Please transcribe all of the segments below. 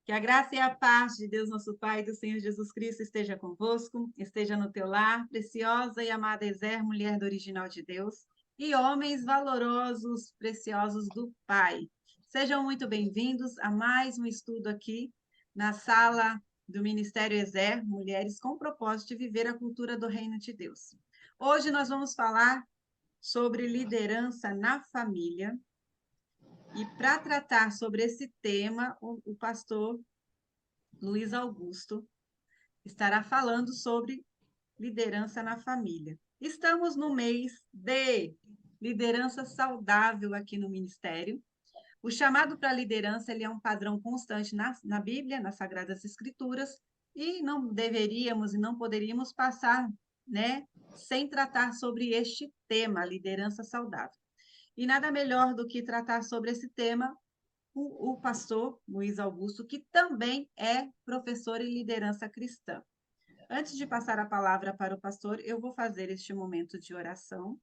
Que a graça e a paz de Deus, nosso Pai, e do Senhor Jesus Cristo esteja convosco, esteja no teu lar, preciosa e amada Ezer, mulher do original de Deus, e homens valorosos, preciosos do Pai. Sejam muito bem-vindos a mais um estudo aqui na sala do Ministério Ezer, Mulheres com o propósito de viver a cultura do Reino de Deus. Hoje nós vamos falar sobre liderança na família. E para tratar sobre esse tema, o pastor Luiz Augusto estará falando sobre liderança na família. Estamos no mês de liderança saudável aqui no Ministério. O chamado para a liderança ele é um padrão constante na Bíblia, nas Sagradas Escrituras, e não deveríamos e não poderíamos passar, né, sem tratar sobre este tema, liderança saudável. E nada melhor do que tratar sobre esse tema o pastor Luiz Augusto, que também é professor em liderança cristã. Antes de passar a palavra para o pastor, eu vou fazer este momento de oração.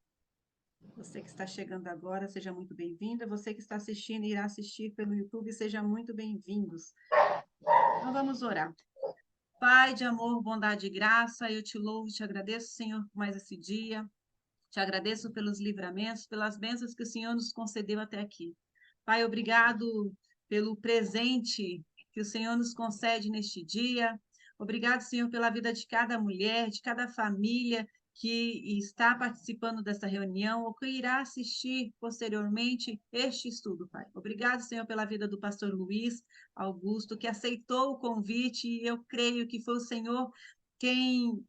Você que está chegando agora, seja muito bem-vinda. Você que está assistindo e irá assistir pelo YouTube, seja muito bem-vindos. Então, vamos orar. Pai de amor, bondade e graça, eu te louvo e te agradeço, Senhor, por mais esse dia. Te agradeço pelos livramentos, pelas bênçãos que o Senhor nos concedeu até aqui. Pai, obrigado pelo presente que o Senhor nos concede neste dia. Obrigado, Senhor, pela vida de cada mulher, de cada família que está participando dessa reunião ou que irá assistir posteriormente este estudo, Pai. Obrigado, Senhor, pela vida do pastor Luiz Augusto, que aceitou o convite e eu creio que foi o Senhor quem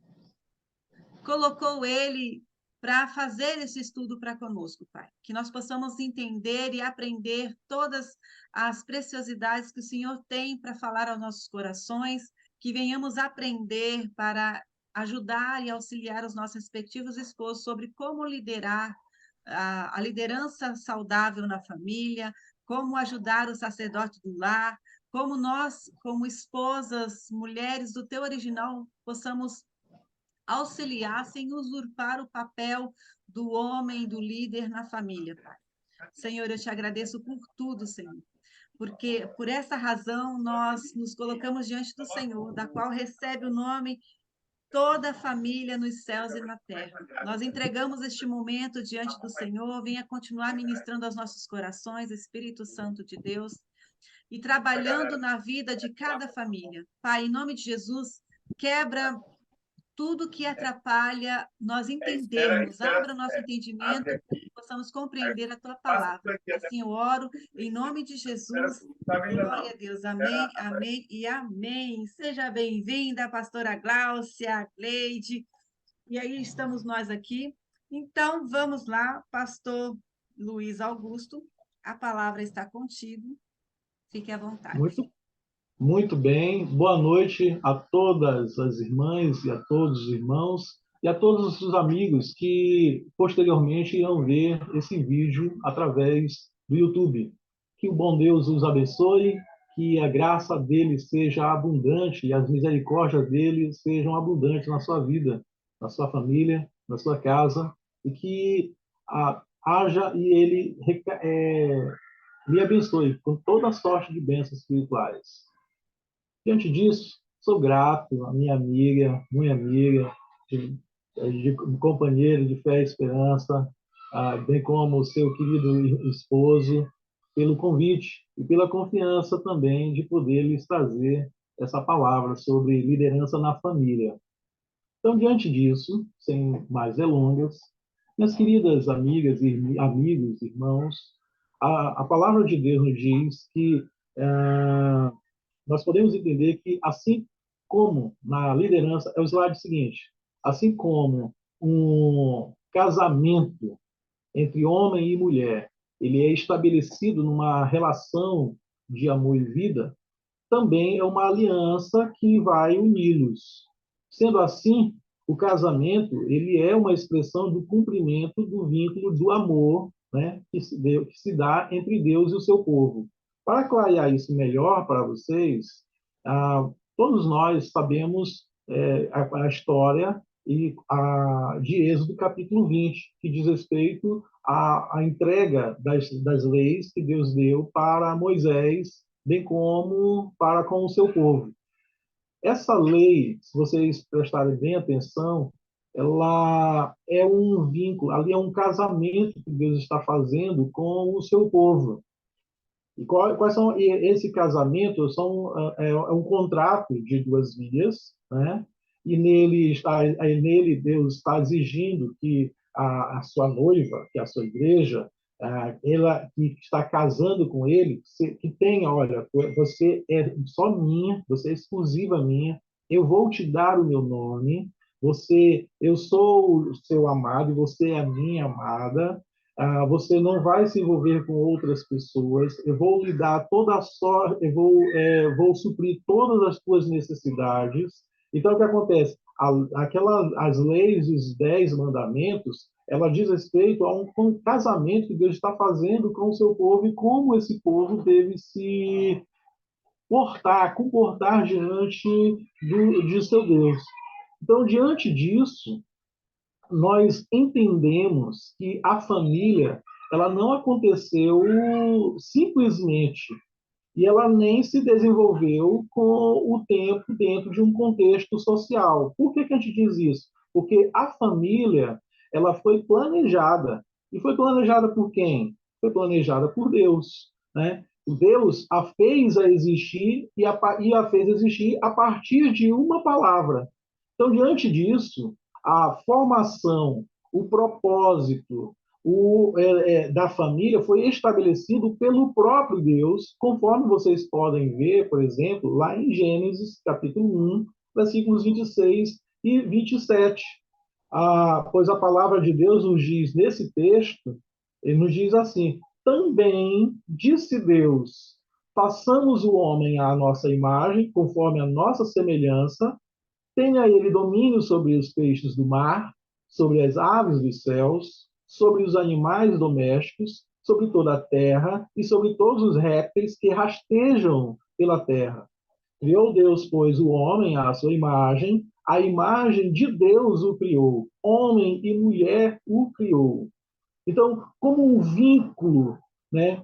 colocou ele para fazer esse estudo para conosco, Pai. Que nós possamos entender e aprender todas as preciosidades que o Senhor tem para falar aos nossos corações, que venhamos aprender para ajudar e auxiliar os nossos respectivos esposos sobre como liderar a liderança saudável na família, como ajudar o sacerdote do lar, como nós, como esposas, mulheres do teu original, possamos auxiliar sem usurpar o papel do homem, do líder na família, Pai. Senhor, eu te agradeço por tudo, Senhor, porque por essa razão nós nos colocamos diante do Senhor, da qual recebe o nome toda a família nos céus e na terra. Nós entregamos este momento diante do Senhor, venha continuar ministrando aos nossos corações, Espírito Santo de Deus, e trabalhando na vida de cada família. Pai, em nome de Jesus, quebra tudo que atrapalha nós entendermos, abra o nosso entendimento, que possamos compreender a tua palavra. Assim eu oro, em nome de Jesus. Glória a Deus. Amém, amém e amém. Seja bem-vinda, pastora Gláucia, Gleide. E aí estamos nós aqui. Então, vamos lá, pastor Luiz Augusto, a palavra está contigo. Fique à vontade. Muito, muito bem. Boa noite a todas as irmãs e a todos os irmãos e a todos os amigos que posteriormente irão ver esse vídeo através do YouTube. Que o bom Deus os abençoe, que a graça dele seja abundante e as misericórdias dele sejam abundantes na sua vida, na sua família, na sua casa, e que haja e ele me abençoe com toda sorte de bênçãos espirituais. Diante disso, sou grato à minha amiga, muito amiga, de companheiro de fé e esperança, bem como o seu querido esposo, pelo convite e pela confiança também de poder lhes trazer essa palavra sobre liderança na família. Então, diante disso, sem mais delongas, minhas queridas amigas e amigos, irmãos, a palavra de Deus nos diz que nós podemos entender que, assim como na liderança, é o slide seguinte, assim como um casamento entre homem e mulher, ele é estabelecido numa relação de amor e vida, também é uma aliança que vai uni-los. Sendo assim, o casamento ele é uma expressão do cumprimento do vínculo do amor, né, que se dá entre Deus e o seu povo. Para clarear isso melhor para vocês, todos nós sabemos a história de Êxodo capítulo 20, que diz respeito à entrega das leis que Deus deu para Moisés bem como para com o seu povo. Essa lei, se vocês prestarem bem atenção, ela é um vínculo, ali é um casamento que Deus está fazendo com o seu povo. E quais são esse casamento? É um contrato de duas vias, né? E nele Deus está exigindo que a sua noiva, que é a sua igreja, ela que está casando com ele, que tenha, olha, você é só minha, você é exclusiva minha, eu vou te dar o meu nome, eu sou o seu amado e você é a minha amada. Você não vai se envolver com outras pessoas, eu vou lhe dar toda a sorte, vou suprir todas as tuas necessidades. Então, o que acontece? As leis, os 10 mandamentos, ela diz respeito a um casamento que Deus está fazendo com o seu povo e como esse povo deve se comportar diante de seu Deus. Então, diante disso, nós entendemos que a família ela não aconteceu simplesmente e ela nem se desenvolveu com o tempo dentro de um contexto social. Por que a gente diz isso? Porque a família ela foi planejada. E foi planejada por quem? Foi planejada por Deus. Né? Deus a fez a existir e a fez existir a partir de uma palavra. Então, diante disso, a formação, o propósito, da família foi estabelecido pelo próprio Deus, conforme vocês podem ver, por exemplo, lá em Gênesis, capítulo 1, versículos 26 e 27. Pois a palavra de Deus nos diz nesse texto, ele nos diz assim: também disse Deus, façamos o homem à nossa imagem, conforme a nossa semelhança, tenha ele domínio sobre os peixes do mar, sobre as aves dos céus, sobre os animais domésticos, sobre toda a terra e sobre todos os répteis que rastejam pela terra. Criou Deus, pois, o homem à sua imagem, a imagem de Deus o criou, homem e mulher o criou. Então, como um vínculo, né,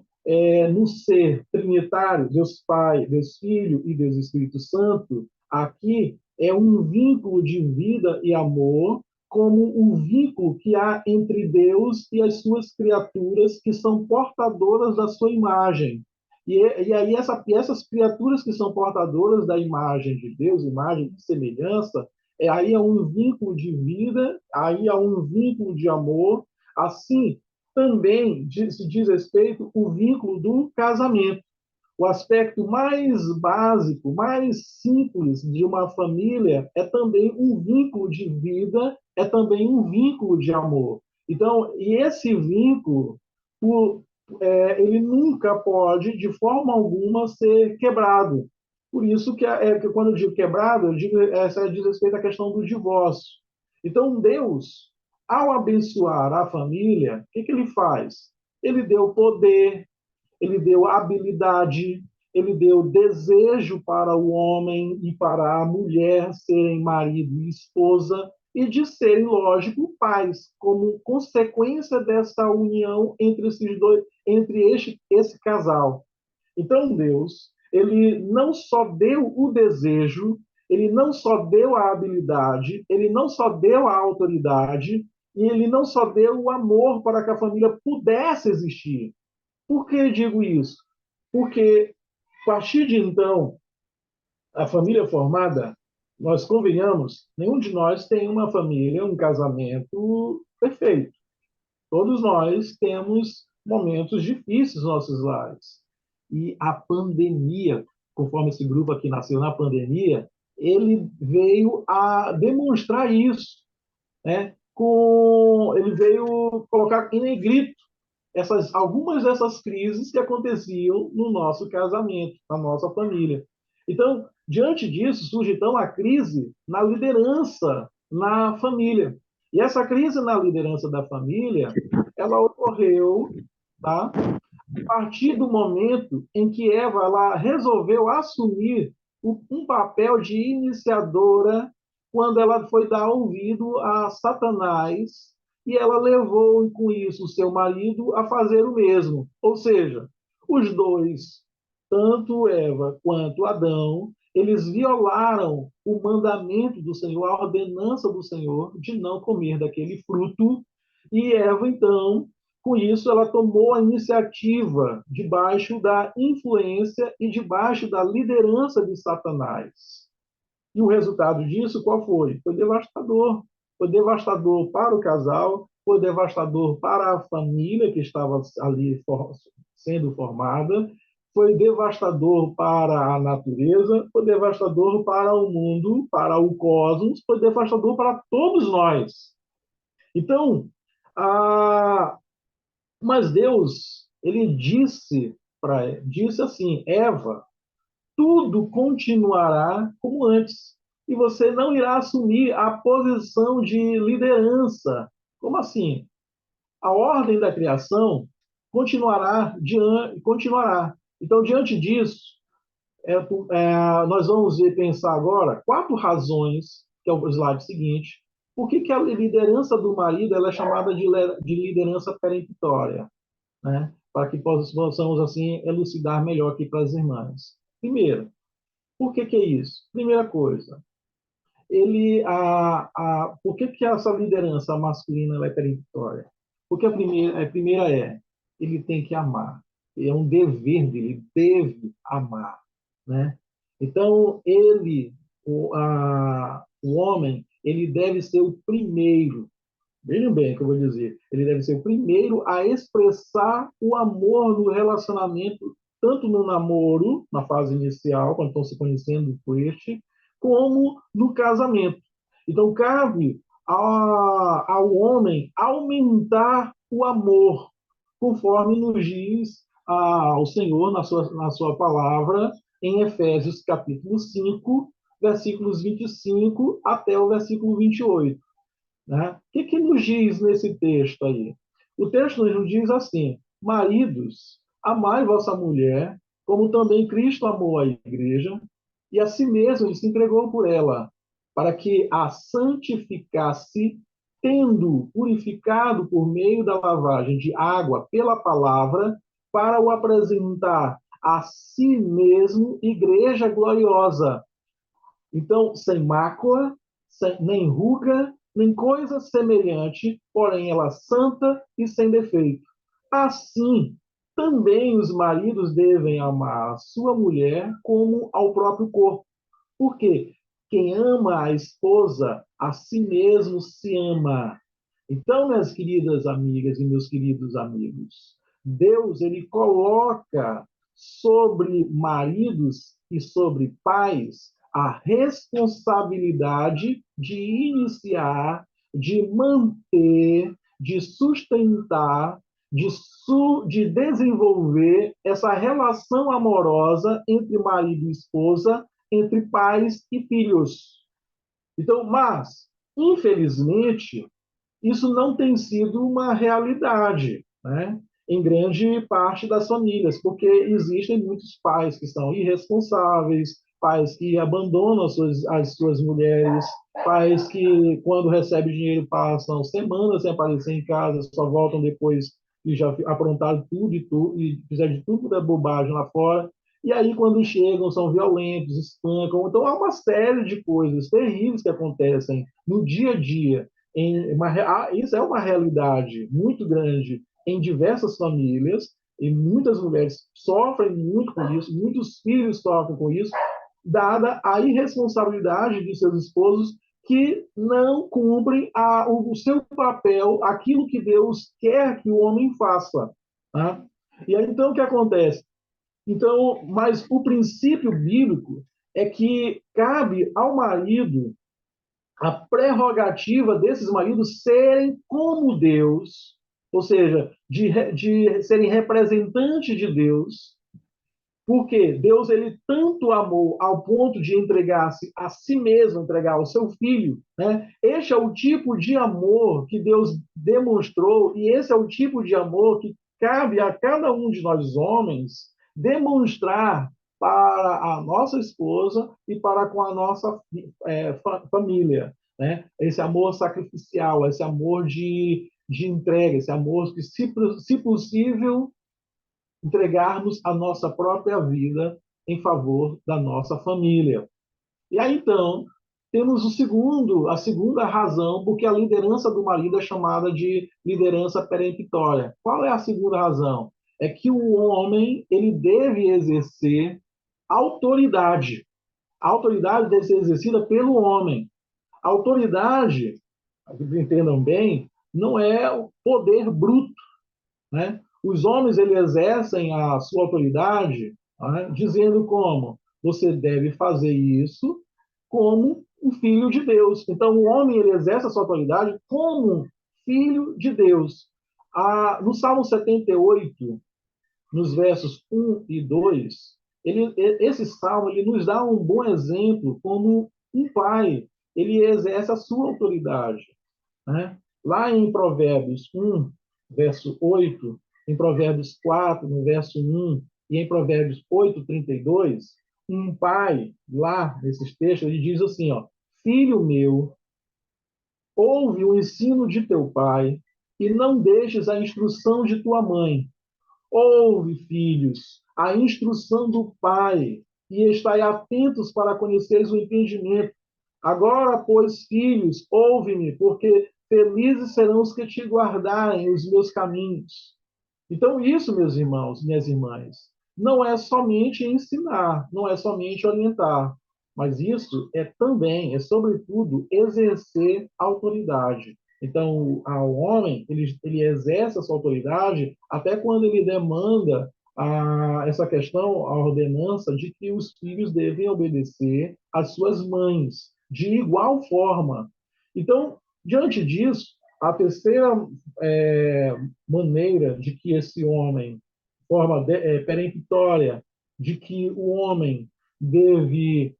no ser trinitário, Deus Pai, Deus Filho e Deus Espírito Santo, aqui é um vínculo de vida e amor, como um vínculo que há entre Deus e as suas criaturas que são portadoras da sua imagem. E aí essas criaturas que são portadoras da imagem de Deus, imagem de semelhança, aí é um vínculo de vida, aí é um vínculo de amor. Assim, também se diz respeito o vínculo do casamento. O aspecto mais básico, mais simples de uma família é também um vínculo de vida, é também um vínculo de amor. Então, e esse vínculo, ele nunca pode, de forma alguma, ser quebrado. Por isso que quando eu digo quebrado, essa diz respeito à questão do divórcio. Então, Deus, ao abençoar a família, o que ele faz? Ele deu poder, ele deu habilidade, ele deu desejo para o homem e para a mulher serem marido e esposa e de serem, lógico, pais, como consequência dessa união entre esse casal. Então, Deus, ele não só deu o desejo, ele não só deu a habilidade, ele não só deu a autoridade, e ele não só deu o amor para que a família pudesse existir. Por que digo isso? Porque, a partir de então, a família formada, nós convenhamos, nenhum de nós tem uma família, um casamento perfeito. Todos nós temos momentos difíceis nos nossos lares. E a pandemia, conforme esse grupo aqui nasceu na pandemia, ele veio a demonstrar isso, né? Ele veio colocar em negrito algumas dessas crises que aconteciam no nosso casamento, na nossa família. Então, diante disso, surge então a crise na liderança na família. E essa crise na liderança da família, ela ocorreu, tá? A partir do momento em que Eva ela resolveu assumir um papel de iniciadora quando ela foi dar ouvido a Satanás e ela levou com isso o seu marido a fazer o mesmo. Ou seja, os dois tanto Eva quanto Adão, eles violaram o mandamento do Senhor, a ordenança do Senhor de não comer daquele fruto. E Eva, então, com isso, ela tomou a iniciativa debaixo da influência e debaixo da liderança de Satanás. E o resultado disso qual foi? Foi devastador. Foi devastador para o casal, foi devastador para a família que estava ali sendo formada, foi devastador para a natureza, foi devastador para o mundo, para o cosmos, foi devastador para todos nós. Então, a... mas Deus, ele disse assim, Eva, tudo continuará como antes. E você não irá assumir a posição de liderança. Como assim? A ordem da criação continuará. Então, diante disso, nós vamos pensar agora 4 razões, que é o slide seguinte, por que a liderança do marido ela é chamada de liderança peremptória, né? Para que possamos, assim, elucidar melhor aqui para as irmãs. Primeiro, por que é isso? Primeira coisa, por que essa liderança masculina ela é peremptória? Porque a primeira ele tem que amar. É um dever dele, ele deve amar, né? Então, o homem, ele deve ser o primeiro, vejam bem o que eu vou dizer, ele deve ser o primeiro a expressar o amor no relacionamento, tanto no namoro, na fase inicial, quando estão se conhecendo com este, como no casamento. Então, cabe ao homem aumentar o amor, conforme nos diz o Senhor na sua palavra, em Efésios capítulo 5, versículos 25 até o versículo 28. Né? O que nos diz nesse texto aí? O texto nos diz assim: maridos, amai vossa mulher, como também Cristo amou a igreja, e a si mesmo ele se entregou por ela, para que a santificasse, tendo purificado por meio da lavagem de água pela palavra, para o apresentar a si mesmo igreja gloriosa. Então, sem mácula, nem ruga, nem coisa semelhante, porém ela santa e sem defeito. Assim, também os maridos devem amar a sua mulher como ao próprio corpo. Por quê? Quem ama a esposa, a si mesmo se ama. Então, minhas queridas amigas e meus queridos amigos, Deus ele coloca sobre maridos e sobre pais a responsabilidade de iniciar, de manter, de sustentar, de desenvolver essa relação amorosa entre marido e esposa, entre pais e filhos. Então, mas, infelizmente, isso não tem sido uma realidade, né? Em grande parte das famílias, porque existem muitos pais que são irresponsáveis, pais que abandonam as suas mulheres, pais que, quando recebem dinheiro, passam semanas sem aparecer em casa, só voltam depois e já aprontaram tudo e fizeram de tudo da bobagem lá fora. E aí, quando chegam, são violentos, espancam. Então, há uma série de coisas terríveis que acontecem no dia a dia. Isso é uma realidade muito grande em diversas famílias, e muitas mulheres sofrem muito com isso, muitos filhos sofrem com isso, dada a irresponsabilidade de seus esposos que não cumprem o seu papel, aquilo que Deus quer que o homem faça. Tá? E aí, então, o que acontece? Então, mas o princípio bíblico é que cabe ao marido a prerrogativa desses maridos serem como Deus, ou seja, de serem representantes de Deus, porque Deus ele tanto amou ao ponto de entregar-se a si mesmo, entregar o seu filho, né? Este é o tipo de amor que Deus demonstrou e esse é o tipo de amor que cabe a cada um de nós homens demonstrar para a nossa esposa e para com a nossa família, né? Esse amor sacrificial, esse amor de entrega, esse amor que, se possível, entregarmos a nossa própria vida em favor da nossa família. E aí, então, temos a segunda razão porque a liderança do marido é chamada de liderança peremptória. Qual é a segunda razão? É que o homem ele deve exercer autoridade. A autoridade deve ser exercida pelo homem. A autoridade, entendam bem, não é o poder bruto, né? Os homens eles exercem a sua autoridade, né, dizendo como você deve fazer isso como um filho de Deus. Então, o homem ele exerce a sua autoridade como filho de Deus. No Salmo 78, nos versos 1 e 2, esse salmo ele nos dá um bom exemplo como um pai ele exerce a sua autoridade, né? Lá em Provérbios 1, verso 8, em Provérbios 4, no verso 1, e em Provérbios 8, 32, um pai, lá nesses textos, ele diz assim, ó, filho meu, ouve o ensino de teu pai e não deixes a instrução de tua mãe. Ouve, filhos, a instrução do pai e estai atentos para conheceres o entendimento. Agora, pois, filhos, ouve-me, porque felizes serão os que te guardarem os meus caminhos. Então, isso, meus irmãos, minhas irmãs, não é somente ensinar, não é somente orientar, mas isso é também, é sobretudo, exercer autoridade. Então, o homem, ele exerce essa autoridade até quando ele demanda essa questão, a ordenança de que os filhos devem obedecer às suas mães, de igual forma. Então, diante disso, a terceira maneira de que esse homem, forma peremptória, de que o homem deve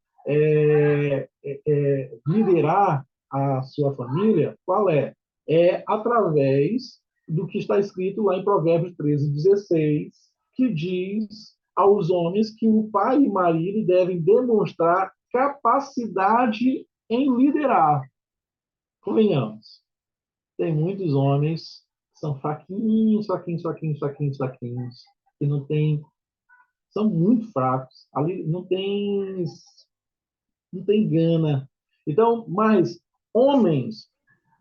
liderar a sua família, qual é? É através do que está escrito lá em Provérbios 13, 16, que diz aos homens que o pai e o marido devem demonstrar capacidade em liderar. Convenhamos, tem muitos homens que são fraquinhos, fraquinhos, fraquinhos, fraquinhos, fraquinhos, que não tem, são muito fracos, ali não tem gana. Então, mas homens,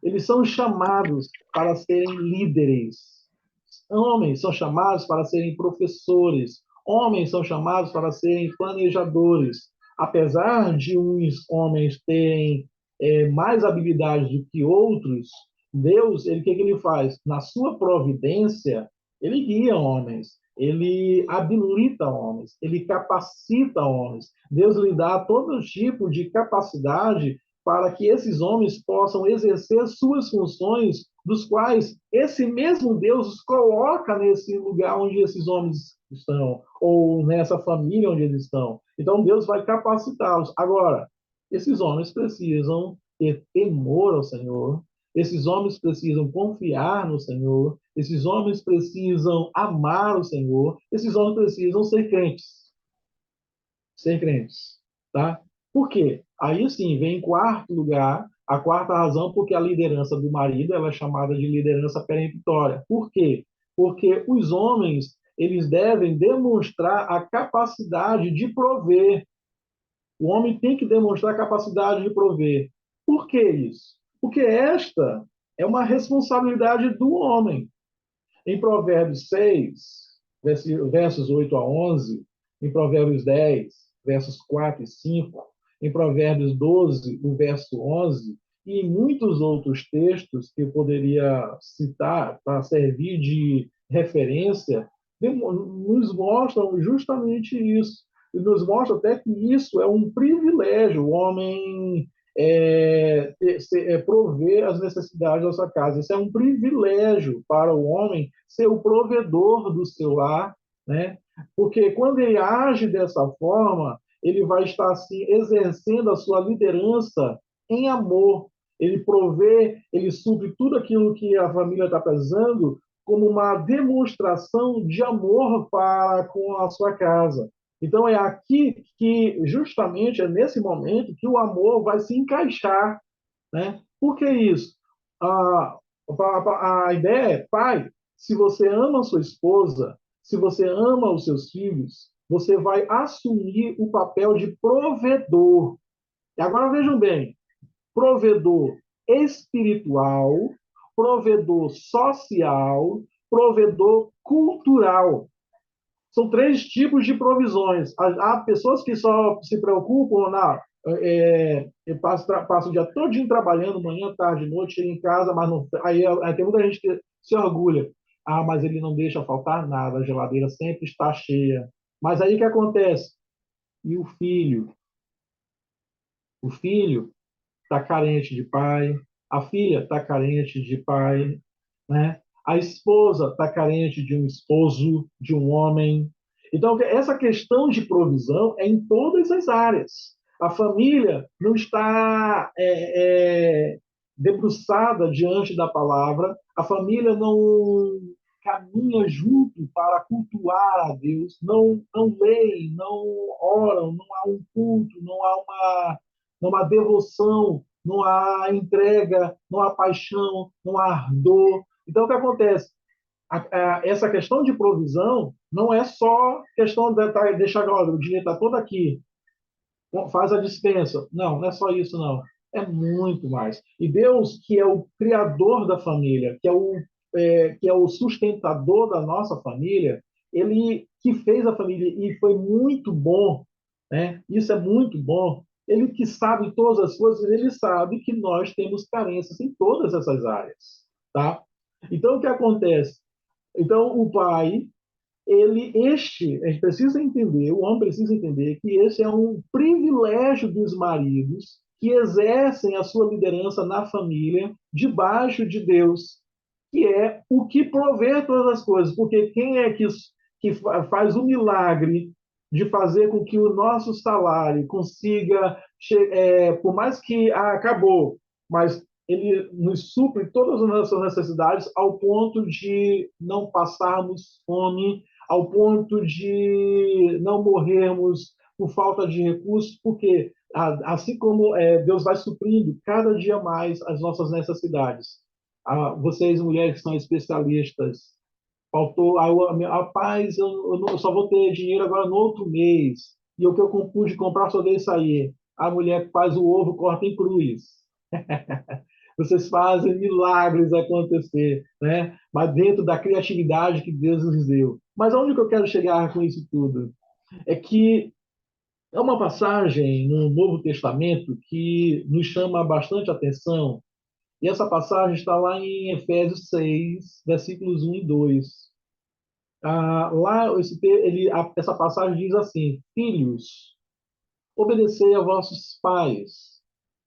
eles são chamados para serem líderes. Homens são chamados para serem professores. Homens são chamados para serem planejadores. Apesar de uns homens terem mais habilidades do que outros, Deus, o que ele faz? Na sua providência, ele guia homens, ele habilita homens, ele capacita homens. Deus lhe dá todo tipo de capacidade para que esses homens possam exercer suas funções, dos quais esse mesmo Deus os coloca nesse lugar onde esses homens estão, ou nessa família onde eles estão. Então Deus vai capacitá-los. Agora, esses homens precisam ter temor ao Senhor, esses homens precisam confiar no Senhor, esses homens precisam amar o Senhor, esses homens precisam ser crentes. Ser crentes, tá? Por quê? Aí sim, vem em quarto lugar, a quarta razão, porque a liderança do marido ela é chamada de liderança peremptória. Por quê? Porque os homens, eles devem demonstrar a capacidade de prover. O homem tem que demonstrar a capacidade de prover. Por que isso? Porque esta é uma responsabilidade do homem. Em Provérbios 6, versos 8 a 11, em Provérbios 10, versos 4 e 5, em Provérbios 12, o verso 11, e em muitos outros textos que eu poderia citar para servir de referência, nos mostram justamente isso. E nos mostra até que isso é um privilégio, o homem prover as necessidades da sua casa. Isso é um privilégio para o homem ser o provedor do seu lar, né? Porque quando ele age dessa forma, ele vai estar assim exercendo a sua liderança em amor. Ele provê, ele supre tudo aquilo que a família está precisando como uma demonstração de amor para com a sua casa. Então é aqui que justamente é nesse momento que o amor vai se encaixar, né? Por que isso? A ideia é, pai, se você ama a sua esposa, se você ama os seus filhos, você vai assumir o papel de provedor. E agora vejam bem, provedor espiritual, provedor social, provedor cultural. São três tipos de provisões. Há pessoas que só se preocupam eu passo o dia todinho trabalhando, manhã, tarde, noite, chego em casa, mas não, aí tem muita gente que se orgulha. Ah, mas ele não deixa faltar nada, a geladeira sempre está cheia. Mas aí o que acontece? E o filho? O filho está carente de pai, a filha está carente de pai, né? A esposa está carente de um esposo, de um homem. Então, essa questão de provisão é em todas as áreas. A família não está debruçada diante da palavra, a família não caminha junto para cultuar a Deus, não leem, não oram, não há um culto, não há devoção, não há entrega, não há paixão, não há ardor. Então, o que acontece? Essa questão de provisão não é só questão de deixar, olha, o dinheiro está todo aqui, faz a dispensa. Não, não é só isso, não. É muito mais. E Deus, que é o criador da família, que é o sustentador da nossa família, ele que fez a família e foi muito bom, né? Isso é muito bom. Ele que sabe todas as coisas, ele sabe que nós temos carências em todas essas áreas, tá? Então, o que acontece? Então, o pai, a gente precisa entender, o homem precisa entender que esse é um privilégio dos maridos que exercem a sua liderança na família debaixo de Deus, que é o que provê todas as coisas, porque quem é que faz o milagre de fazer com que o nosso salário consiga, por mais que acabou, mas ele nos supre todas as nossas necessidades ao ponto de não passarmos fome, ao ponto de não morrermos por falta de recursos, porque assim como Deus vai suprindo cada dia mais as nossas necessidades. Vocês, mulheres que são especialistas, faltou, rapaz, eu só vou ter dinheiro agora no outro mês, e o que eu pude comprar só dei sair. A mulher que faz o ovo corta em cruz. Vocês fazem milagres acontecer, né? Mas dentro da criatividade que Deus nos deu. Mas aonde que eu quero chegar com isso tudo? É que é uma passagem no Novo Testamento que nos chama bastante atenção, e essa passagem está lá em Efésios 6, versículos 1 e 2. Lá, essa passagem diz assim: Filhos, obedecei a vossos pais,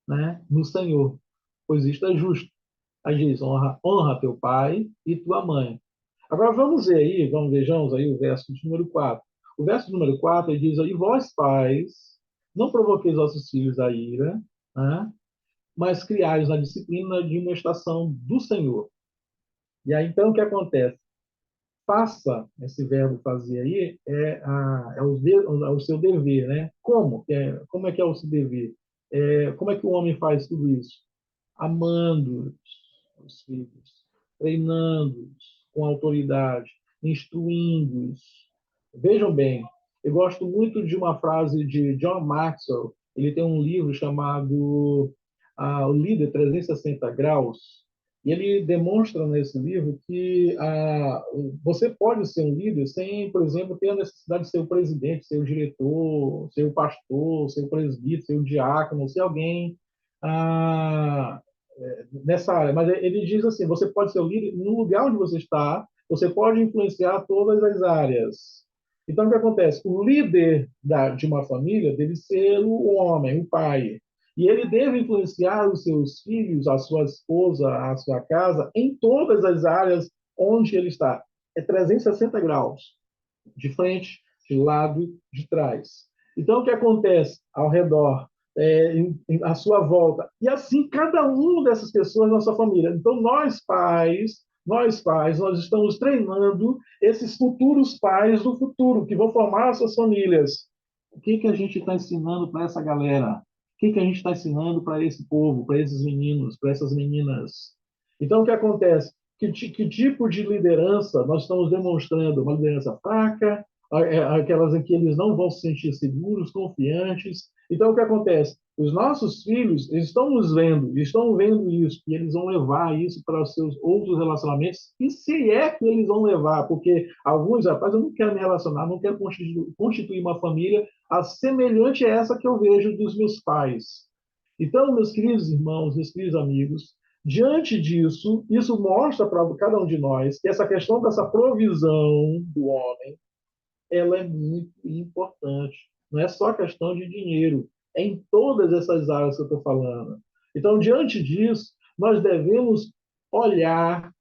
né, no Senhor, pois isto é justo. Aí diz, honra teu pai e tua mãe. Agora vejamos aí o verso de número 4. O verso número 4 ele diz, e vós pais, não provoqueis vossos filhos a ira, né? Mas criai-os na disciplina de uma estação do Senhor. E aí, então, o que acontece? Faça, esse verbo fazer aí, é o seu dever, né? Como é que é o seu dever? Como é que o homem faz tudo isso? Amando os filhos, treinando-os com autoridade, instruindo-os. Vejam bem, eu gosto muito de uma frase de John Maxwell. Ele tem um livro chamado O Líder 360 Graus, e ele demonstra nesse livro que você pode ser um líder sem, por exemplo, ter a necessidade de ser o presidente, ser o diretor, ser o pastor, ser o presbítero, ser o diácono, ser alguém ah, nessa área. Mas ele diz assim: você pode ser o líder no lugar onde você está, você pode influenciar todas as áreas. Então, o que acontece? O líder de uma família deve ser o homem, o pai. E ele deve influenciar os seus filhos, a sua esposa, a sua casa, em todas as áreas onde ele está. É 360 graus, de frente, de lado, de trás. Então, o que acontece ao redor, à sua volta? E assim, cada uma dessas pessoas na sua família. Então, nós estamos treinando esses futuros pais do futuro, que vão formar as suas famílias. O que a gente está ensinando para essa galera? O que a gente está ensinando para esse povo, para esses meninos, para essas meninas? Então, o que acontece? Que tipo de liderança nós estamos demonstrando? Uma liderança fraca, aquelas em que eles não vão se sentir seguros, confiantes. Então, o que acontece? Os nossos filhos estão nos vendo, estão vendo isso, e eles vão levar isso para os seus outros relacionamentos, e se é que eles vão levar, porque alguns, rapaz, eu não quero me relacionar, não quero constituir uma família semelhante a essa que eu vejo dos meus pais. Então, meus queridos irmãos, meus queridos amigos, diante disso, isso mostra para cada um de nós que essa questão dessa provisão do homem, ela é muito importante. Não é só questão de dinheiro, é em todas essas áreas que eu estou falando. Então, diante disso, nós devemos olhar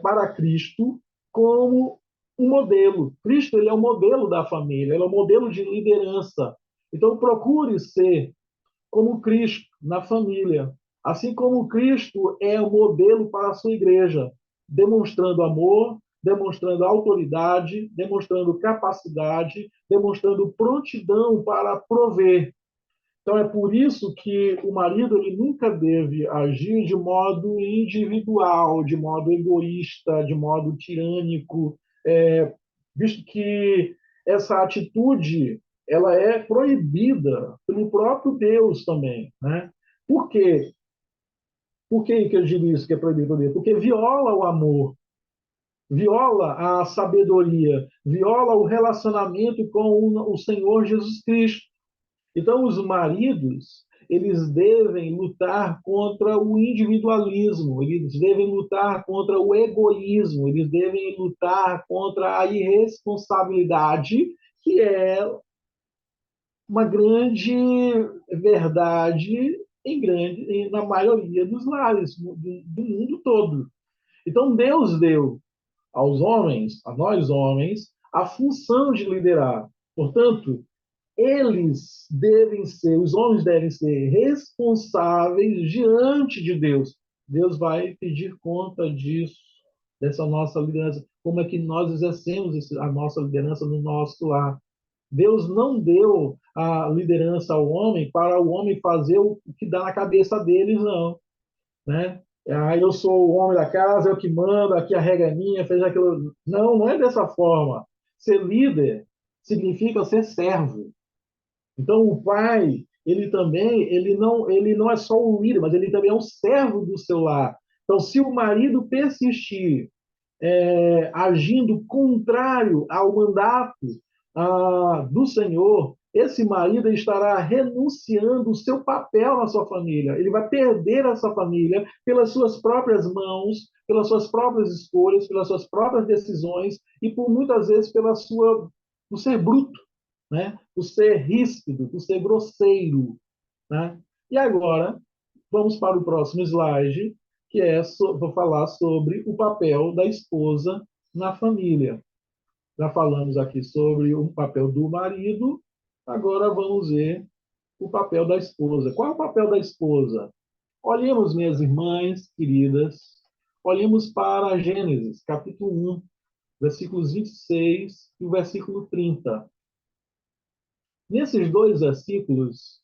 para Cristo como um modelo. Cristo, ele é o modelo da família, ele é o modelo de liderança. Então, procure ser como Cristo na família. Assim como Cristo é o modelo para a sua igreja, demonstrando amor, demonstrando autoridade, demonstrando capacidade, demonstrando prontidão para prover. Então é por isso que o marido ele nunca deve agir de modo individual, de modo egoísta, de modo tirânico, visto que essa atitude ela é proibida pelo próprio Deus também, né? Por quê? Por que eu digo isso que é proibido por Deus? Porque viola o amor, viola a sabedoria, viola o relacionamento com o Senhor Jesus Cristo. Então, os maridos, eles devem lutar contra o individualismo, eles devem lutar contra o egoísmo, eles devem lutar contra a irresponsabilidade, que é uma grande verdade na maioria dos lares do mundo todo. Então, Deus deu aos homens, a nós homens, a função de liderar. Portanto, os homens devem ser responsáveis diante de Deus. Deus vai pedir conta disso, dessa nossa liderança. Como é que nós exercemos a nossa liderança no nosso lar? Deus não deu a liderança ao homem para o homem fazer o que dá na cabeça deles, não, né? Eu sou o homem da casa, eu que mando, aqui a regra é minha, fez aquilo. Não, não é dessa forma. Ser líder significa ser servo. Então, o pai, ele não é só um líder, mas ele também é um servo do seu lar. Então, se o marido persistir agindo contrário ao mandato do Senhor, esse marido estará renunciando o seu papel na sua família. Ele vai perder essa família pelas suas próprias mãos, pelas suas próprias escolhas, pelas suas próprias decisões e por muitas vezes por ser bruto, né? Por ser ríspido, por ser grosseiro, né? E agora vamos para o próximo slide, que vou falar sobre o papel da esposa na família. Já falamos aqui sobre o papel do marido, agora vamos ver o papel da esposa. Qual é o papel da esposa? Olhemos, minhas irmãs queridas, olhemos para Gênesis, capítulo 1, versículos 26 e o versículo 30. Nesses dois versículos,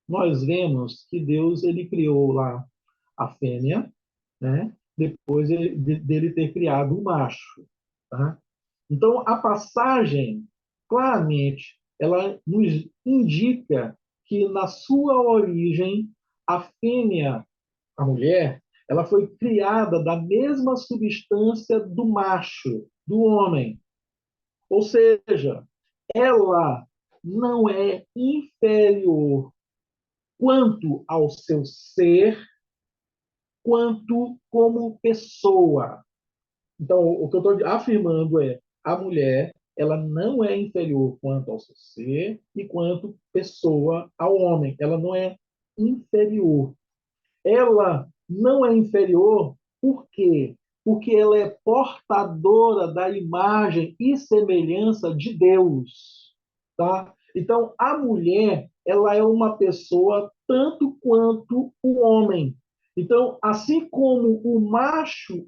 nós vemos que Deus ele criou lá a fêmea, né? Depois dele ter criado o macho. Tá? Então, a passagem, claramente, ela nos indica que, na sua origem, a fêmea, a mulher, ela foi criada da mesma substância do macho, do homem. Ou seja, ela não é inferior quanto ao seu ser, quanto como pessoa. Então, o que eu estou afirmando é a mulher ela não é inferior quanto ao seu ser e quanto pessoa ao homem. Ela não é inferior. Ela não é inferior por quê? Porque ela é portadora da imagem e semelhança de Deus. Tá? Então, a mulher ela é uma pessoa tanto quanto o homem. Então, assim como o macho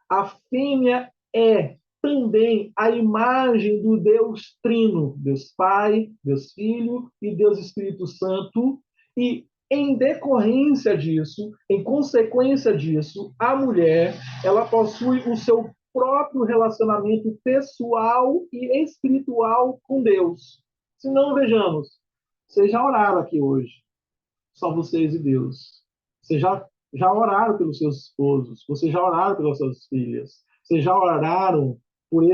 a fêmea é também a imagem do Deus Trino, Deus Pai, Deus Filho e Deus Espírito Santo, e em decorrência disso, em consequência disso, a mulher, ela possui o seu próprio relacionamento pessoal e espiritual com Deus. Se não, vejamos, vocês já oraram aqui hoje, só vocês e Deus. Vocês já oraram pelos seus esposos, vocês já oraram pelas suas filhas, vocês já oraram por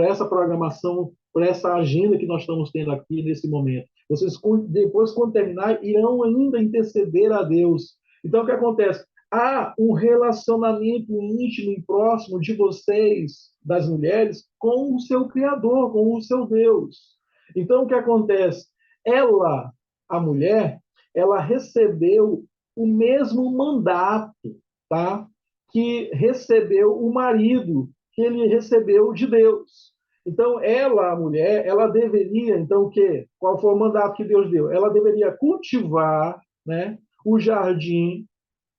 essa programação, por essa agenda que nós estamos tendo aqui nesse momento. Vocês, depois, quando terminar, irão ainda interceder a Deus. Então, o que acontece? Há um relacionamento íntimo e próximo de vocês, das mulheres, com o seu Criador, com o seu Deus. Então, o que acontece? Ela, a mulher, ela recebeu o mesmo mandato, tá? Que recebeu o marido, que ele recebeu de Deus. Então, ela, a mulher, ela deveria, então, o quê? Qual foi o mandato que Deus deu? Ela deveria cultivar, né, o jardim,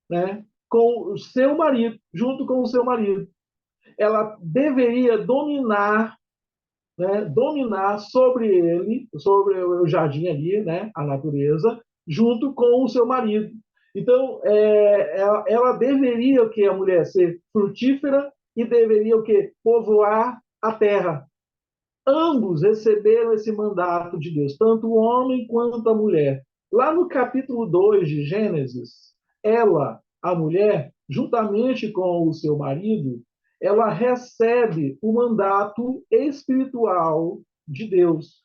né, com o seu marido, junto com o seu marido. Ela deveria dominar, né, dominar sobre ele, sobre o jardim ali, né, a natureza, junto com o seu marido. Então, ela deveria o que a mulher ser frutífera e deveria o que povoar a terra. Ambos receberam esse mandato de Deus, tanto o homem quanto a mulher. Lá no capítulo 2 de Gênesis, ela, a mulher, juntamente com o seu marido, ela recebe o mandato espiritual de Deus.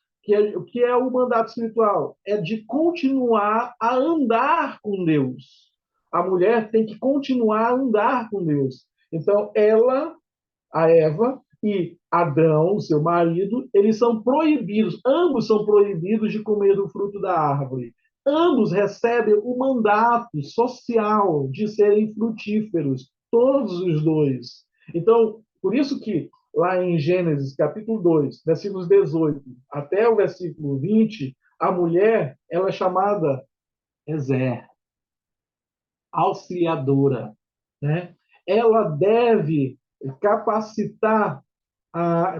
O que é o mandato espiritual? É de continuar a andar com Deus. A mulher tem que continuar a andar com Deus. Então, ela, a Eva, e Adão, seu marido, eles são proibidos, ambos são proibidos de comer do fruto da árvore. Ambos recebem o mandato social de serem frutíferos, todos os dois. Então, por isso que lá em Gênesis, capítulo 2, versículos 18 até o versículo 20, a mulher, ela é chamada Ezer, auxiliadora, né? Ela deve capacitar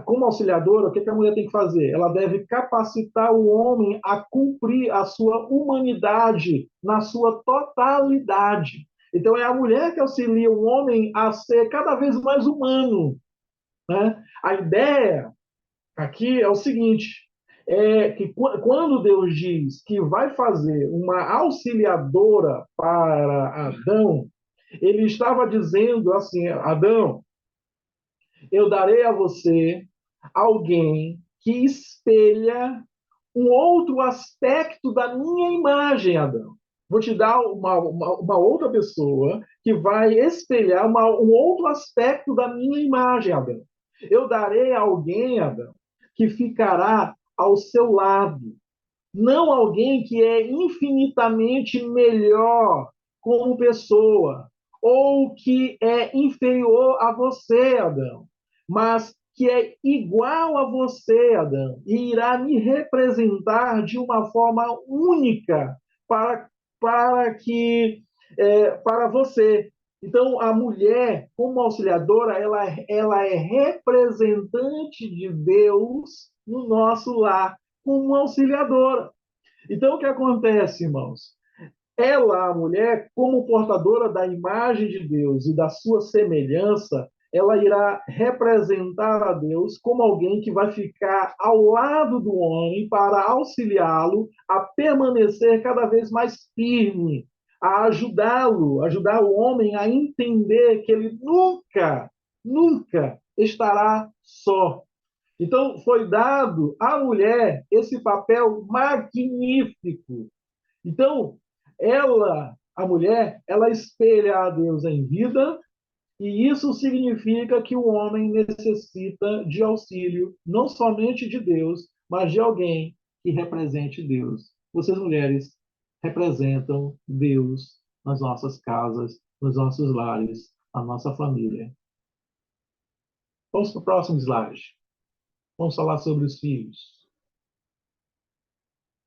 como auxiliadora, o que a mulher tem que fazer? Ela deve capacitar o homem a cumprir a sua humanidade na sua totalidade. Então, é a mulher que auxilia o homem a ser cada vez mais humano, né? A ideia aqui é o seguinte, é que quando Deus diz que vai fazer uma auxiliadora para Adão, ele estava dizendo assim, Adão, eu darei a você alguém que espelha um outro aspecto da minha imagem, Adão. Vou te dar uma outra pessoa que vai espelhar um outro aspecto da minha imagem, Adão. Eu darei a alguém, Adão, que ficará ao seu lado. Não alguém que é infinitamente melhor como pessoa, ou que é inferior a você, Adão, mas que é igual a você, Adão, e irá me representar de uma forma única para, para você. Então, a mulher, como auxiliadora, ela é representante de Deus no nosso lar, como auxiliadora. Então, o que acontece, irmãos? Ela, a mulher, como portadora da imagem de Deus e da sua semelhança, ela irá representar a Deus como alguém que vai ficar ao lado do homem para auxiliá-lo a permanecer cada vez mais firme, a ajudá-lo, ajudar o homem a entender que ele nunca, nunca estará só. Então, foi dado à mulher esse papel magnífico. Então, ela, a mulher, ela espelha a Deus em vida, e isso significa que o homem necessita de auxílio, não somente de Deus, mas de alguém que represente Deus. Vocês, mulheres, representam Deus nas nossas casas, nos nossos lares, na nossa família. Vamos para o próximo slide. Vamos falar sobre os filhos.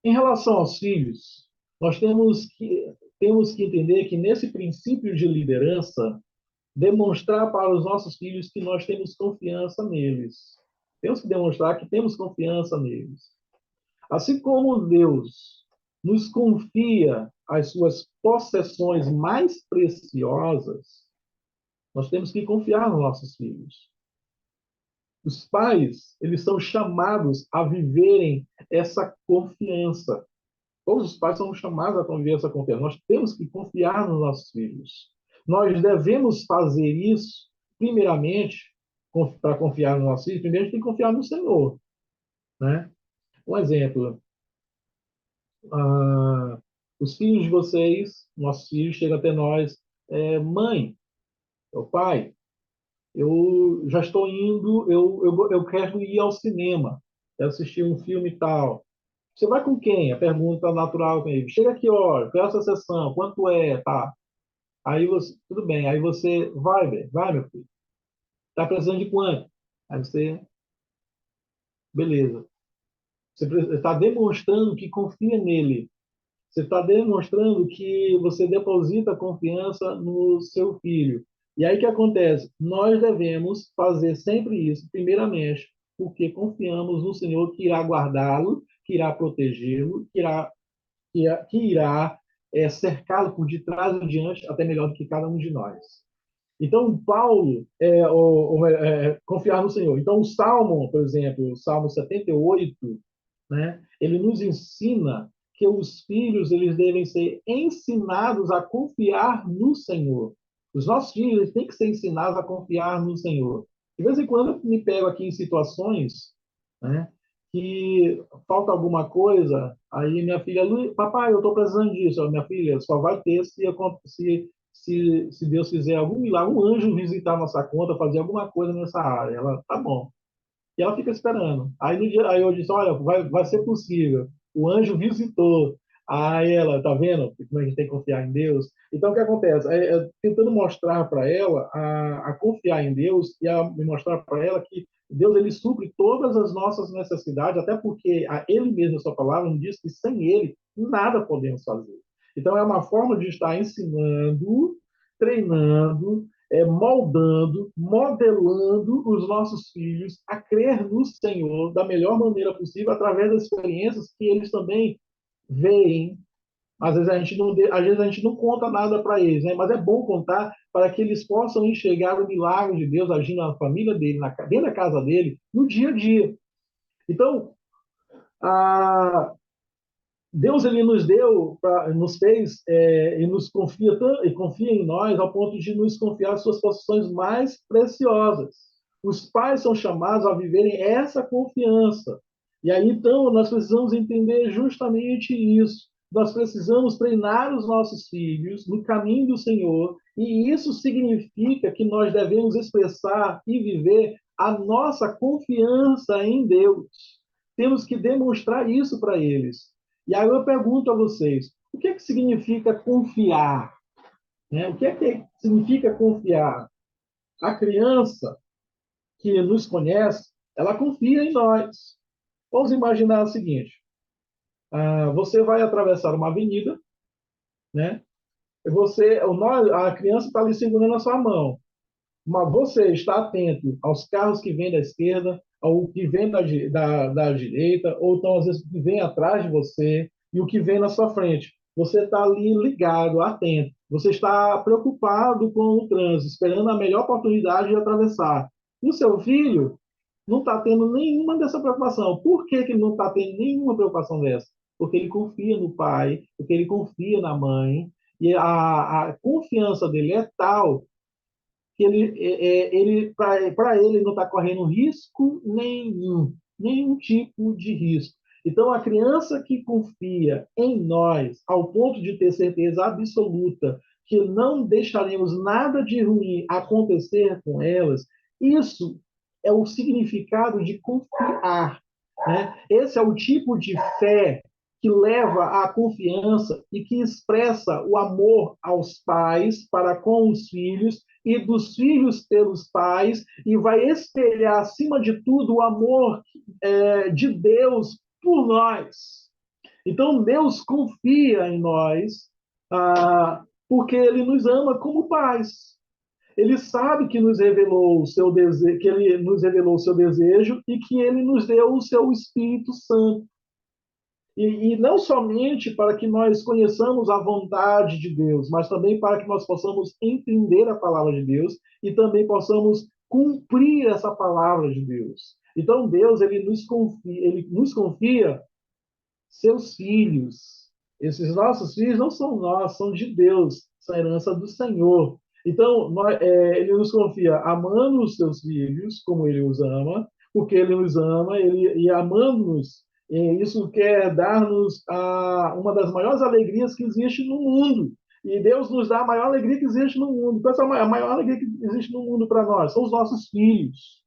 Em relação aos filhos, nós temos que entender que nesse princípio de liderança, demonstrar para os nossos filhos que nós temos confiança neles. Temos que demonstrar que temos confiança neles. Assim como Deus nos confia as suas possessões mais preciosas, nós temos que confiar nos nossos filhos. Os pais, eles são chamados a viverem essa confiança. Todos os pais são chamados a viver essa confiança. Nós temos que confiar nos nossos filhos. Nós devemos fazer isso, primeiramente, para confiar nos nossos filhos, primeiro a gente tem que confiar no Senhor, né? Um exemplo, ah, os filhos de vocês, nossos filhos, chegam até nós, mãe, ou pai, eu já estou indo, eu quero ir ao cinema, quero assistir um filme e tal. Você vai com quem? A pergunta natural com ele. Chega aqui, ó, quero essa sessão, quanto é? Tá. Aí você, tudo bem, aí você vai, velho, vai, meu filho. Tá precisando de quanto? Aí você, beleza. Você está demonstrando que confia nele. Você está demonstrando que você deposita confiança no seu filho. E aí o que acontece? Nós devemos fazer sempre isso, primeiramente, porque confiamos no Senhor que irá guardá-lo, que irá protegê-lo, que irá cercá-lo por de trás e diante, até melhor do que cada um de nós. Então, Paulo, confiar no Senhor. Então, o Salmo, por exemplo, o Salmo 78, né, ele nos ensina que os filhos eles devem ser ensinados a confiar no Senhor. Os nossos filhos eles têm que ser ensinados a confiar no Senhor. De vez em quando eu me pego aqui em situações, né, que falta alguma coisa, aí minha filha, papai, eu estou precisando disso. Minha filha, só vai ter se Deus fizer algum milagre, um anjo visitar nossa conta, fazer alguma coisa nessa área. Ela, tá bom. E ela fica esperando. Aí, no dia, aí eu disse, olha, vai ser possível. O anjo visitou. Aí ela, tá vendo como a gente tem que confiar em Deus? Então, o que acontece? Tentando mostrar para ela a confiar em Deus e a mostrar para ela que Deus ele supre todas as nossas necessidades, até porque Ele mesmo, a sua palavra, nos diz que sem Ele nada podemos fazer. Então, é uma forma de estar ensinando, treinando, moldando, modelando os nossos filhos a crer no Senhor da melhor maneira possível, através das experiências que eles também veem. Às vezes a gente não conta nada para eles, né? Mas é bom contar para que eles possam enxergar o milagre de Deus agindo na família dele, dentro da casa dele, no dia a dia. Então, a, Deus ele nos deu, nos fez e nos confia e confia em nós ao ponto de nos confiar as suas possessões mais preciosas. Os pais são chamados a viverem essa confiança. E aí então nós precisamos entender justamente isso. Nós precisamos treinar os nossos filhos no caminho do Senhor, e isso significa que nós devemos expressar e viver a nossa confiança em Deus. Temos que demonstrar isso para eles. E aí eu pergunto a vocês, o que é que significa confiar? Né? O que é que significa confiar? A criança que nos conhece, ela confia em nós. Vamos imaginar o seguinte, você vai atravessar uma avenida, né? A criança está ali segurando a sua mão, mas você está atento aos carros que vêm da esquerda, ao que vem da direita, ou então às vezes o que vem atrás de você e o que vem na sua frente. Você está ali ligado, atento. Você está preocupado com o trânsito, esperando a melhor oportunidade de atravessar. E o seu filho não está tendo nenhuma dessa preocupação. Por que, que ele não está tendo nenhuma preocupação dessa? Porque ele confia no pai, porque ele confia na mãe, e a confiança dele é tal que ele para ele não está correndo risco nenhum tipo de risco. Então, a criança que confia em nós, ao ponto de ter certeza absoluta que não deixaremos nada de ruim acontecer com elas, isso é o significado de confiar. Né? Esse é o tipo de fé que leva à confiança e que expressa o amor aos pais para com os filhos e dos filhos pelos pais, e vai espelhar, acima de tudo, o amor de Deus por nós. Então, Deus confia em nós, porque Ele nos ama como pais. Ele sabe que nos revelou o seu desejo, que Ele nos revelou o seu desejo e que Ele nos deu o seu Espírito Santo. E não somente para que nós conheçamos a vontade de Deus, mas também para que nós possamos entender a palavra de Deus e também possamos cumprir essa palavra de Deus. Então Deus ele nos confia seus filhos. Esses nossos filhos não são nós, são de Deus, são herança do Senhor. Então, ele nos confia amando os seus filhos, como ele os ama, porque ele nos ama, e amando-nos, isso quer dar-nos uma das maiores alegrias que existe no mundo. E Deus nos dá a maior alegria que existe no mundo. Qual é a maior alegria que existe no mundo para nós? São os nossos filhos.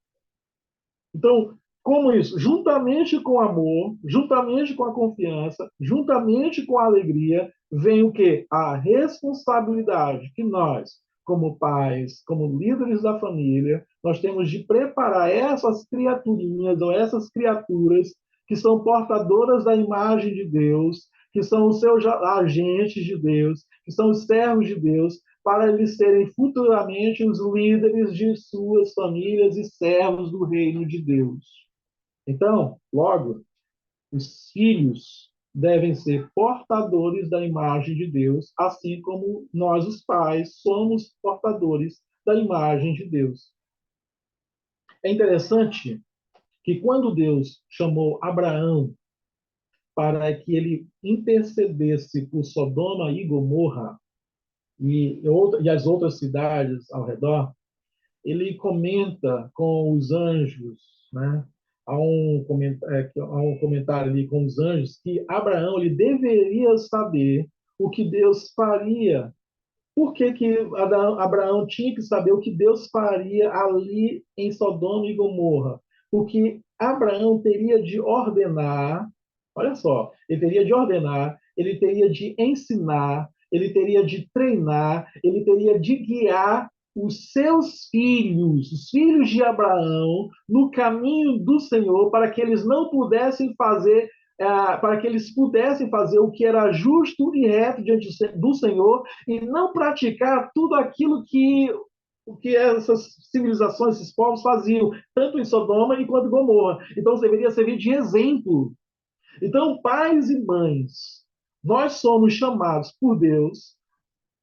Então, como isso? Juntamente com o amor, juntamente com a confiança, juntamente com a alegria, vem o quê? A responsabilidade que nós, como pais, como líderes da família, nós temos de preparar essas criaturinhas ou essas criaturas que são portadoras da imagem de Deus, que são os seus agentes de Deus, que são os servos de Deus, para eles serem futuramente os líderes de suas famílias e servos do reino de Deus. Então, logo, os filhos devem ser portadores da imagem de Deus, assim como nós, os pais, somos portadores da imagem de Deus. É interessante que quando Deus chamou Abraão para que ele intercedesse por Sodoma e Gomorra e as outras cidades ao redor, ele comenta com os anjos, né? Há um comentário ali com os anjos que Abraão ele deveria saber o que Deus faria. Por que Abraão tinha que saber o que Deus faria ali em Sodoma e Gomorra? Porque Abraão teria de ordenar, olha só, ele teria de ordenar, ele teria de ensinar, ele teria de treinar, ele teria de guiar os seus filhos, os filhos de Abraão, no caminho do Senhor, para que eles não pudessem fazer para que eles pudessem fazer o que era justo e reto diante do Senhor e não praticar tudo aquilo o que essas civilizações, esses povos faziam, tanto em Sodoma quanto em Gomorra. Então, deveria servir de exemplo. Então, pais e mães, nós somos chamados por Deus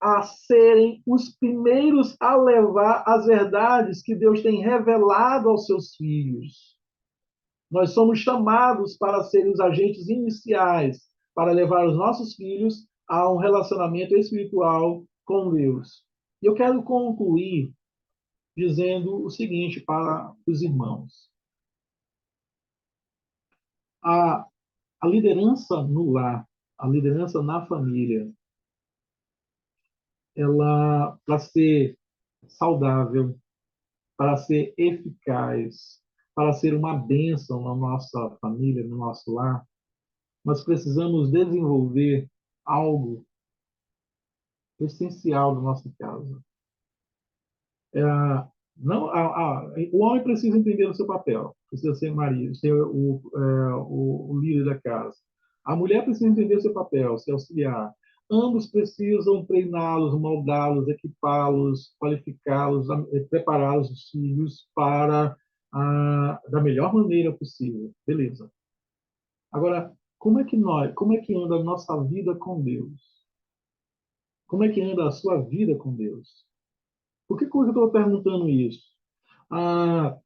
a serem os primeiros a levar as verdades que Deus tem revelado aos seus filhos. Nós somos chamados para ser os agentes iniciais, para levar os nossos filhos a um relacionamento espiritual com Deus. E eu quero concluir dizendo o seguinte para os irmãos. A, a liderança no lar, a liderança na família, ela, para ser saudável, para ser eficaz, para ser uma bênção na nossa família, no nosso lar, nós precisamos desenvolver algo essencial da nossa casa. É, não, o homem precisa entender o seu papel, precisa ser marido, ser o líder da casa. A mulher precisa entender o seu papel, ser auxiliar. Ambos precisam treiná-los, moldá-los, equipá-los, qualificá-los, prepará-los, os filhos, para da melhor maneira possível. Beleza. Agora, como é que anda a nossa vida com Deus? Como é que anda a sua vida com Deus? Por que eu estou perguntando isso? A,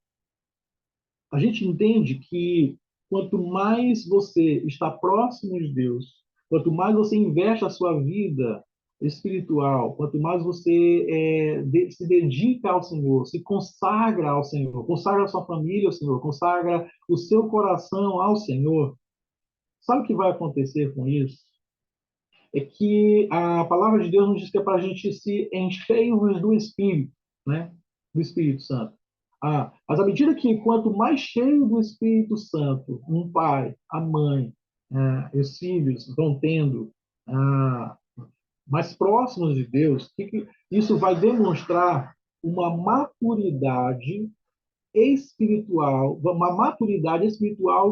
a gente entende que quanto mais você está próximo de Deus, quanto mais você investe a sua vida espiritual, quanto mais você se dedica ao Senhor, se consagra ao Senhor, consagra a sua família ao Senhor, consagra o seu coração ao Senhor, sabe o que vai acontecer com isso? É que a palavra de Deus nos diz que é para a gente se enchermos do Espírito, né? Do Espírito Santo. Mas à medida que quanto mais cheio do Espírito Santo, um pai, a mãe, os filhos vão tendo mais próximos de Deus, isso vai demonstrar uma maturidade espiritual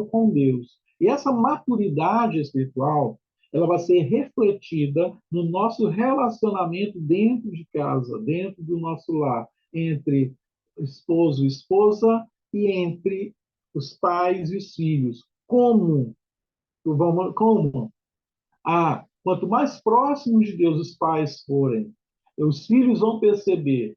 com Deus. E essa maturidade espiritual, ela vai ser refletida no nosso relacionamento dentro de casa, dentro do nosso lar, entre esposo e esposa e entre os pais e os filhos. Como Como? Quanto mais próximos de Deus os pais forem, os filhos vão perceber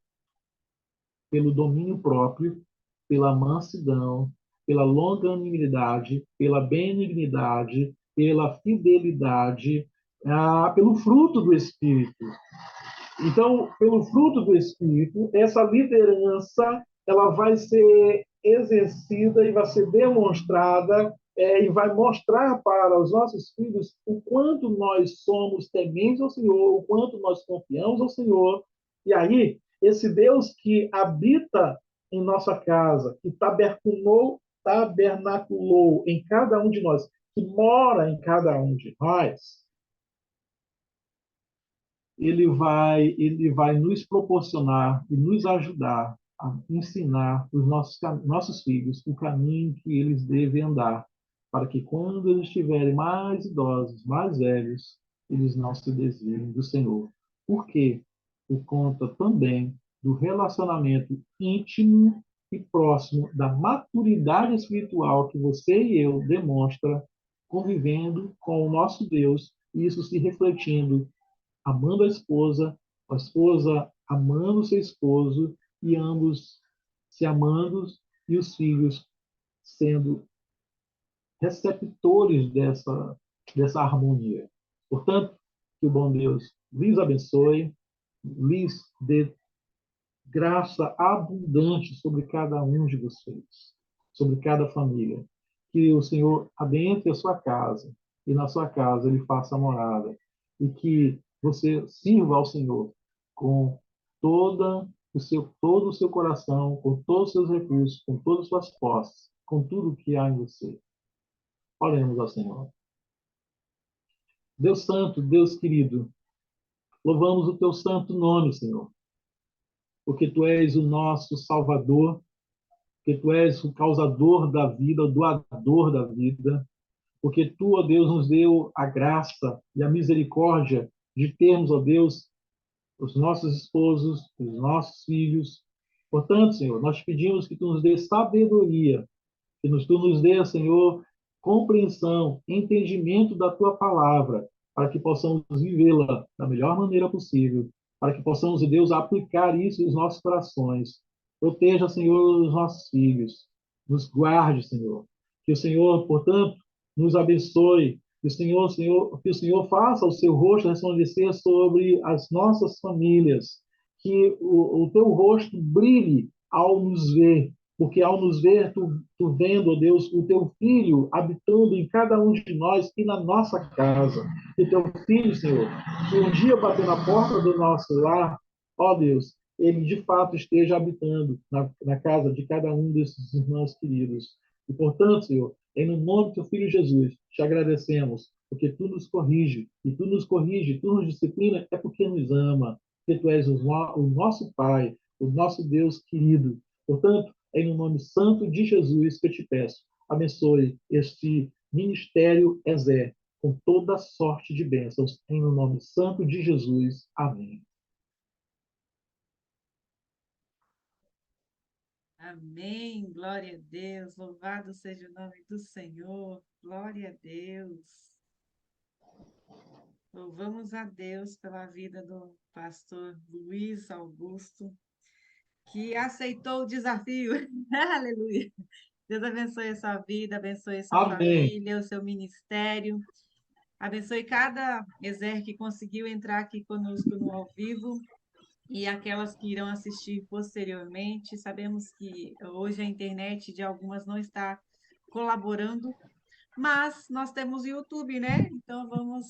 pelo domínio próprio, pela mansidão, pela longanimidade, pela benignidade, pela fidelidade, pelo fruto do Espírito. Então, pelo fruto do Espírito, essa liderança ela vai ser exercida e vai ser demonstrada e vai mostrar para os nossos filhos o quanto nós somos tementes ao Senhor, o quanto nós confiamos ao Senhor. E aí, esse Deus que habita em nossa casa, que tabernaculou em cada um de nós, que mora em cada um de nós, ele vai nos proporcionar e nos ajudar a ensinar os nossos filhos o caminho que eles devem andar, para que quando eles estiverem mais idosos, mais velhos, eles não se desviem do Senhor. Por quê? Por conta também do relacionamento íntimo e próximo da maturidade espiritual que você e eu demonstra convivendo com o nosso Deus, e isso se refletindo amando a esposa amando seu esposo e ambos se amando e os filhos sendo receptores dessa harmonia. Portanto, que o bom Deus lhes abençoe, lhes dê graça abundante sobre cada um de vocês, sobre cada família. Que o Senhor adentre a sua casa e na sua casa ele faça morada. E que você sirva ao Senhor com todo o seu coração, com todos os seus recursos, com todas as suas posses, com tudo que há em você. Oremos ao Senhor. Deus Santo, Deus querido, louvamos o teu santo nome, Senhor, porque tu és o nosso Salvador, porque tu és o causador da vida, o doador da vida, porque tu, ó Deus, nos deu a graça e a misericórdia de termos, ó Deus, os nossos esposos, os nossos filhos. Portanto, Senhor, nós pedimos que tu nos dê sabedoria, que tu nos dê, Senhor, compreensão, entendimento da tua palavra, para que possamos vivê-la da melhor maneira possível, para que possamos, Deus, aplicar isso nos nossos corações. Proteja, Senhor, os nossos filhos, nos guarde, Senhor. Que o Senhor, portanto, nos abençoe, que o Senhor faça o seu rosto resplandecer sobre as nossas famílias, que o teu rosto brilhe ao nos ver, porque ao nos ver, tu vendo, ó Deus, o teu filho habitando em cada um de nós e na nossa casa. Que teu filho, Senhor, que um dia bater na porta do nosso lar, ó Deus, ele de fato esteja habitando na casa de cada um desses irmãos queridos. E, portanto, Senhor, em nome do teu filho Jesus, te agradecemos, porque tu nos corrige, e tu nos corrige, tu nos disciplina, é porque nos ama, porque tu és o nosso Pai, o nosso Deus querido. Portanto, é no nome santo de Jesus que eu te peço. Abençoe este ministério Ezer com toda sorte de bênçãos. Em nome santo de Jesus. Amém. Amém. Glória a Deus. Louvado seja o nome do Senhor. Glória a Deus. Louvamos a Deus pela vida do pastor Luiz Augusto, que aceitou o desafio. Aleluia. Deus abençoe a sua vida, abençoe a sua Amém. família, o seu ministério. Abençoe cada Ezer que conseguiu entrar aqui conosco no ao vivo e aquelas que irão assistir posteriormente. Sabemos que hoje a internet de algumas não está colaborando, mas nós temos o YouTube, né? Então vamos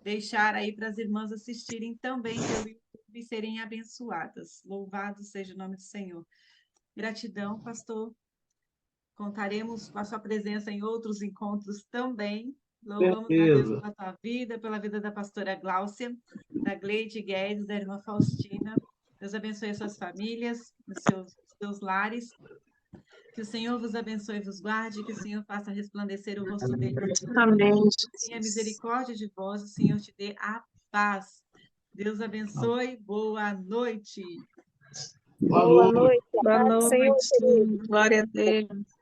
deixar aí para as irmãs assistirem também pelo YouTube e serem abençoadas. Louvado seja o nome do Senhor. Gratidão, pastor. Contaremos com a sua presença em outros encontros também. Louvamos a Deus Certeza. pela sua vida, pela vida da pastora Gláucia, da Gleide Guedes, da irmã Faustina. Deus abençoe as suas famílias, os seus lares. Que o Senhor vos abençoe e vos guarde, que o Senhor faça resplandecer o rosto dele. Amém. Tenha misericórdia de vós, o Senhor te dê a paz. Deus abençoe. Boa noite. Boa noite. Boa Paz do Senhor, noite. querido. Glória a Deus.